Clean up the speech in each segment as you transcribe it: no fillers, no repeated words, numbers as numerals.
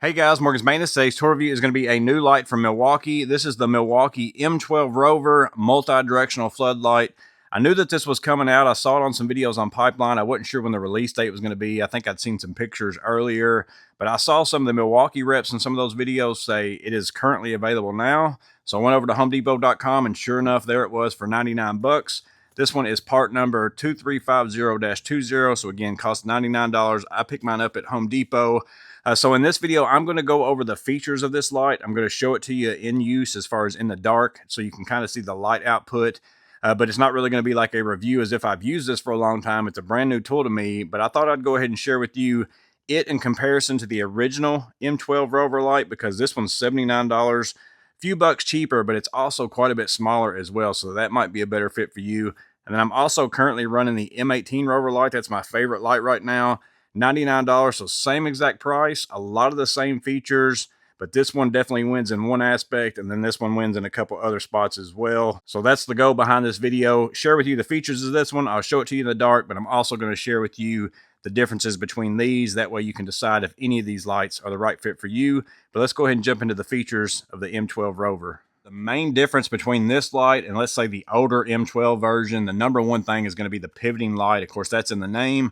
Hey guys, Morgan's Maintenance. Today's tour review is going to be a new light from Milwaukee. This is the Milwaukee M12 Rover multi-directional floodlight. I knew that this was coming out. I saw it on some videos on Pipeline. I wasn't sure when the release date was going to be. I think I'd seen some pictures earlier, but I saw some of the Milwaukee reps in some of those videos say it is currently available now. So I went over to HomeDepot.com and sure enough, there it was for 99 bucks. This one is part number 2350-20. So again, cost $99. I picked mine up at Home Depot. So in this video, I'm going to go over the features of this light. I'm going to show it to you in use as far as in the dark, so you can kind of see the light output. But it's not really going to be like a review as if I've used this for a long time. It's a brand new tool to me, but I thought I'd go ahead and share with you it in comparison to the original M12 Rover light, because this one's $79, a few bucks cheaper, but it's also quite a bit smaller as well. So that might be a better fit for you. And then I'm also currently running the M18 Rover light. That's my favorite light right now. $99, so same exact price, a lot of the same features, but this one definitely wins in one aspect, and then this one wins in a couple other spots as well. So that's the goal behind this video. Share with you the features of this one. I'll show it to you in the dark, but I'm also going to share with you the differences between these. That way you can decide if any of these lights are the right fit for you. But let's go ahead and jump into the features of the M12 Rover. The main difference between this light and let's say the older M12 version, the number one thing is going to be the pivoting light. Of course, that's in the name.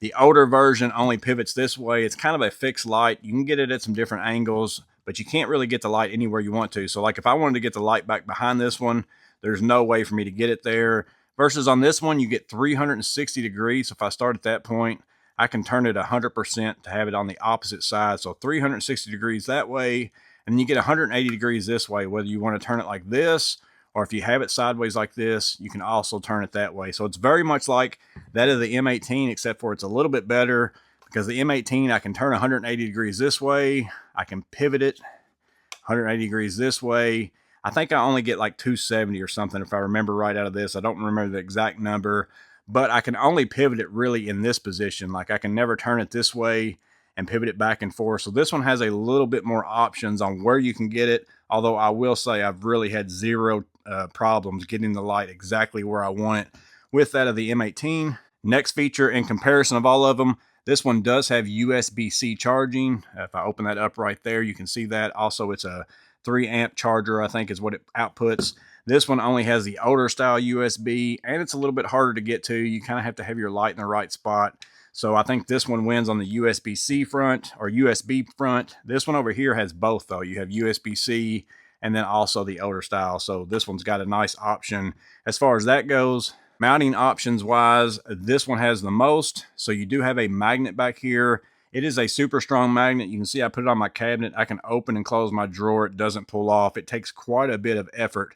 The older version only pivots this way. It's kind of a fixed light. You can get it at some different angles, but you can't really get the light anywhere you want to. So like if I wanted to get the light back behind this one, there's no way for me to get it there. Versus on this one, you get 360 degrees. So if I start at that point, I can turn it 100% to have it on the opposite side. So 360 degrees that way, and then you get 180 degrees this way, whether you want to turn it like this, or if you have it sideways like this, you can also turn it that way. So it's very much like that of the M18, except for it's a little bit better, because the M18, I can turn 180 degrees this way. I can pivot it 180 degrees this way. I think I only get like 270 or something, if I remember right out of this. I don't remember the exact number, but I can only pivot it really in this position. Like I can never turn it this way and pivot it back and forth. So this one has a little bit more options on where you can get it. Although I will say I've really had zero problems getting the light exactly where I want it with that of the M18. Next feature in comparison of all of them, this one does have USB-C charging. If I open that up right there, you can see that. Also, it's a 3-amp charger, I think is what it outputs. This one only has the older style USB, and it's a little bit harder to get to. You kind of have to have your light in the right spot. So I think this one wins on the USB-C front or USB front. This one over here has both though. You have USB-C and then also the older style. So this one's got a nice option as far as that goes. Mounting options wise, this one has the most. So you do have a magnet back here. It is a super strong magnet. You can see I put it on my cabinet. I can open and close my drawer. It doesn't pull off. It takes quite a bit of effort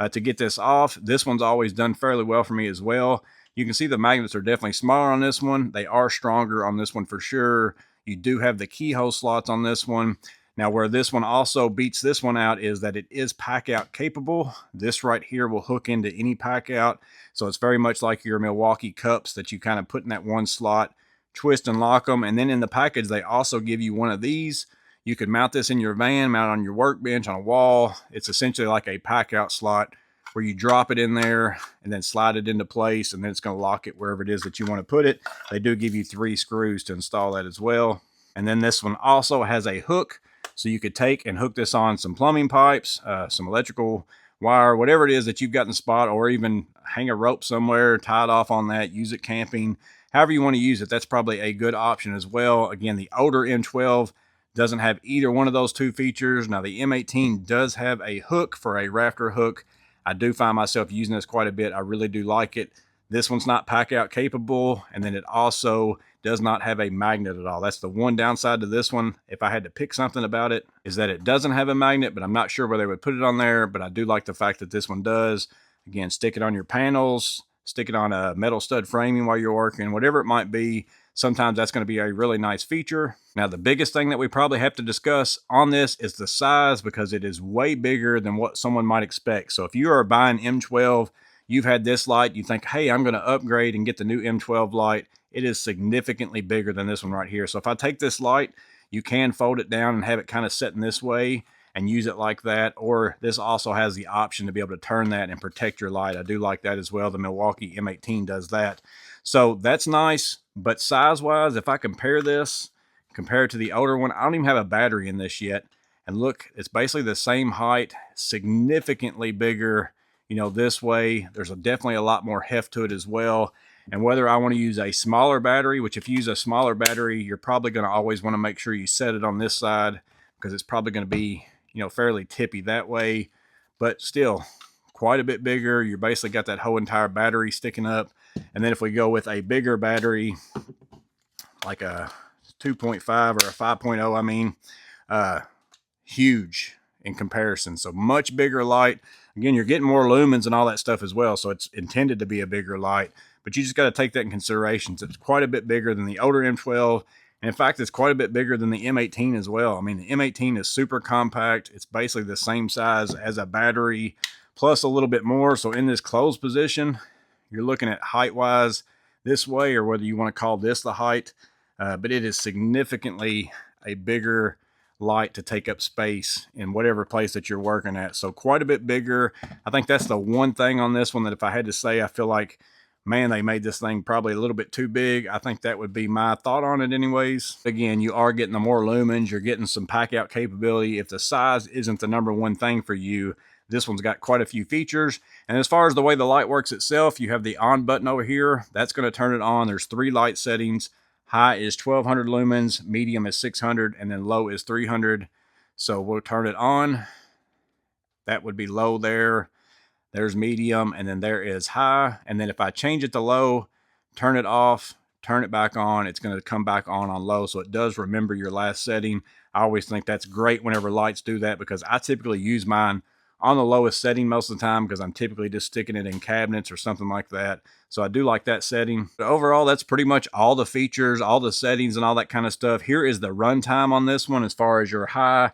to get this off. This one's always done fairly well for me as well. You can see the magnets are definitely smaller on this one. They are stronger on this one for sure. You do have the keyhole slots on this one. Now, where this one also beats this one out is that it is PACKOUT capable. This right here will hook into any PACKOUT. So it's very much like your Milwaukee cups that you kind of put in that one slot, twist and lock them. And then in the package, they also give you one of these. You could mount this in your van, mount it on your workbench, on a wall. It's essentially like a PACKOUT slot where you drop it in there and then slide it into place, and then it's going to lock it wherever it is that you want to put it. They do give you 3 screws to install that as well. And then this one also has a hook, so you could take and hook this on some plumbing pipes, some electrical wire, whatever it is that you've got in the spot, or even hang a rope somewhere, tie it off on that, use it camping, however you want to use it. That's probably a good option as well. Again, the older M12 doesn't have either one of those 2 features. Now the M18 does have a hook for a rafter hook. I do find myself using this quite a bit. I really do like it. This one's not PACKOUT capable, and then it also does not have a magnet at all. That's the one downside to this one. If I had to pick something about it, is that it doesn't have a magnet, but I'm not sure where they would put it on there, but I do like the fact that this one does. Again, stick it on your panels, stick it on a metal stud framing while you're working, whatever it might be. Sometimes that's going to be a really nice feature. Now, the biggest thing that we probably have to discuss on this is the size, because it is way bigger than what someone might expect. So if you are buying M12, you've had this light, you think, hey, I'm going to upgrade and get the new M12 light. It is significantly bigger than this one right here. So if I take this light, you can fold it down and have it kind of set in this way and use it like that. Or this also has the option to be able to turn that and protect your light. I do like that as well. The Milwaukee M18 does that. So that's nice. But size-wise, if I compare this, compared to the older one. I don't even have a battery in this yet. And look, it's basically the same height, significantly bigger, you know, this way. There's definitely a lot more heft to it as well. And whether I want to use a smaller battery, which if you use a smaller battery, you're probably going to always want to make sure you set it on this side because it's probably going to be, you know, fairly tippy that way. But still, quite a bit bigger. You basically got that whole entire battery sticking up. And then if we go with a bigger battery, like a 2.5 or a 5.0, I mean, huge in comparison. So much bigger light. Again, you're getting more lumens and all that stuff as well, so it's intended to be a bigger light, but you just got to take that in consideration. So it's quite a bit bigger than the older M12, and in fact, it's quite a bit bigger than the M18 as well. I mean, the M18 is super compact. It's basically the same size as a battery, plus a little bit more. So in this closed position, you're looking at height-wise this way, or whether you want to call this the height, but it is significantly a bigger light to take up space in whatever place that you're working at. So quite a bit bigger. I think that's the one thing on this one that if I had to say, I feel like, man, they made this thing probably a little bit too big. I think that would be my thought on it anyways. Again, you are getting the more lumens, you're getting some pack out capability. If the size isn't the number one thing for you, this one's got quite a few features. And as far as the way the light works itself, you have the on button over here. That's going to turn it on. There's 3 light settings. High is 1200 lumens, medium is 600, and then low is 300. So we'll turn it on. That would be low there. There's medium, and then there is high. And then if I change it to low, turn it off, turn it back on, it's going to come back on low. So it does remember your last setting. I always think that's great whenever lights do that, because I typically use mine on the lowest setting most of the time because I'm typically just sticking it in cabinets or something like that. So I do like that setting. But overall, that's pretty much all the features, all the settings and all that kind of stuff. Here is the runtime on this one as far as your high,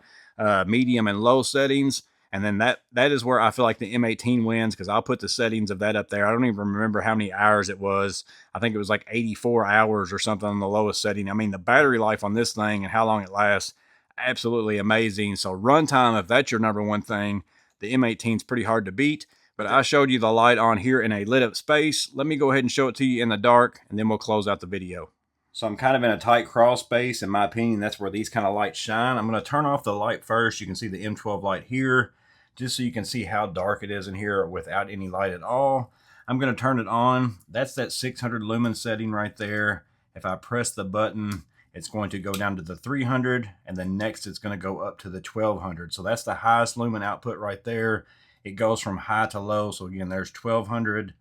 medium, and low settings. And then that is where I feel like the M18 wins, because I'll put the settings of that up there. I don't even remember how many hours it was. I think it was like 84 hours or something on the lowest setting. I mean, the battery life on this thing and how long it lasts, absolutely amazing. So runtime, if that's your number one thing, the M18 is pretty hard to beat. But I showed you the light on here in a lit up space. Let me go ahead and show it to you in the dark, and then we'll close out the video. So I'm kind of in a tight crawl space. In my opinion, that's where these kind of lights shine. I'm going to turn off the light first. You can see the M12 light here, just so you can see how dark it is in here without any light at all. I'm going to turn it on. That's that 600 lumen setting right there. If I press the button, it's going to go down to the 300, and then next it's going to go up to the 1200. So that's the highest lumen output right there. It goes from high to low. So again, there's 1200,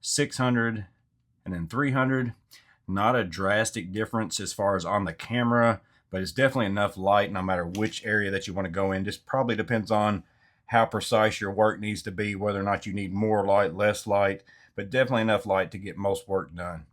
600, and then 300. Not a drastic difference as far as on the camera, but it's definitely enough light no matter which area that you want to go in. Just probably depends on how precise your work needs to be, whether or not you need more light, less light, but definitely enough light to get most work done.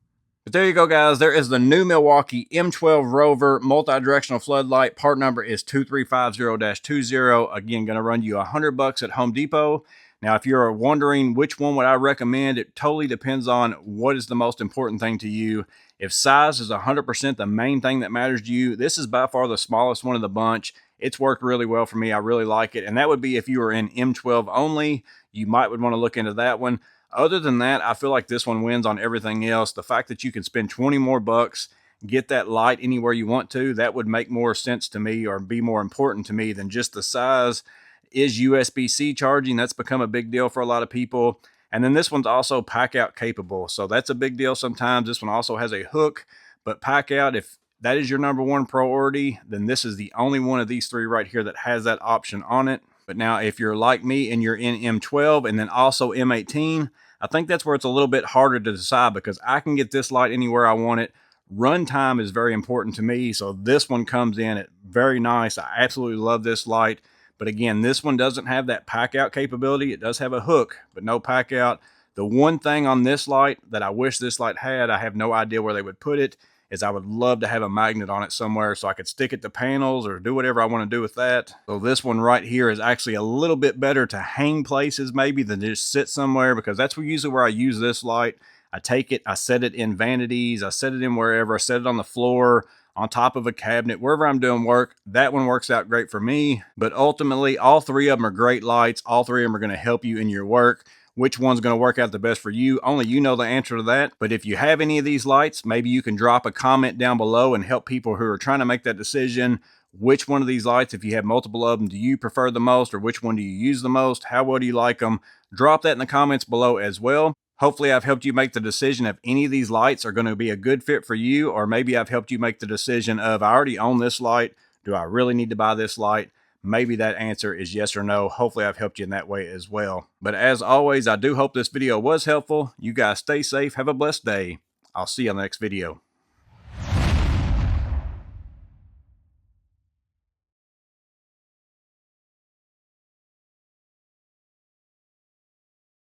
But there you go, guys. There is the new Milwaukee M12 Rover multi-directional floodlight. Part number is 2350-20. Again, going to run you $100 at Home Depot. Now, if you're wondering which one would I recommend, it totally depends on what is the most important thing to you. If size is 100% the main thing that matters to you, this is by far the smallest one of the bunch. It's worked really well for me. I really like it. And that would be if you were in M12 only, you might would want to look into that one. Other than that, I feel like this one wins on everything else. The fact that you can spend 20 more bucks, get that light anywhere you want to, that would make more sense to me or be more important to me than just the size. Is USB-C charging? That's become a big deal for a lot of people. And then this one's also PACKOUT capable. So that's a big deal sometimes. This one also has a hook, but PACKOUT, if that is your number one priority, then this is the only one of these three right here that has that option on it. But now if you're like me and you're in M12 and then also M18, I think that's where it's a little bit harder to decide, because I can get this light anywhere I want it. Runtime is very important to me. So this one comes in at very nice. I absolutely love this light. But again, this one doesn't have that PACKOUT capability. It does have a hook, but no PACKOUT. The one thing on this light that I wish this light had, I have no idea where they would put it, is I would love to have a magnet on it somewhere so I could stick it to panels or do whatever I want to do with that. So this one right here is actually a little bit better to hang places maybe than just sit somewhere, because that's usually where I use this light. I take it, I set it in vanities, I set it in wherever, I set it on the floor, on top of a cabinet, wherever I'm doing work. That one works out great for me. But ultimately, all three of them are great lights. All three of them are going to help you in your work. which one's going to work out the best for you. Only you know the answer to that. But if you have any of these lights, maybe you can drop a comment down below and help people who are trying to make that decision. Which one of these lights, if you have multiple of them, do you prefer the most, or which one do you use the most? How well do you like them? Drop that in the comments below as well. Hopefully I've helped you make the decision if any of these lights are going to be a good fit for you, or maybe I've helped you make the decision of, I already own this light. Do I really need to buy this light? Maybe that answer is yes or no. Hopefully I've helped you in that way as well. But as always, I do hope this video was helpful. You guys stay safe. Have a blessed day. I'll see you on the next video.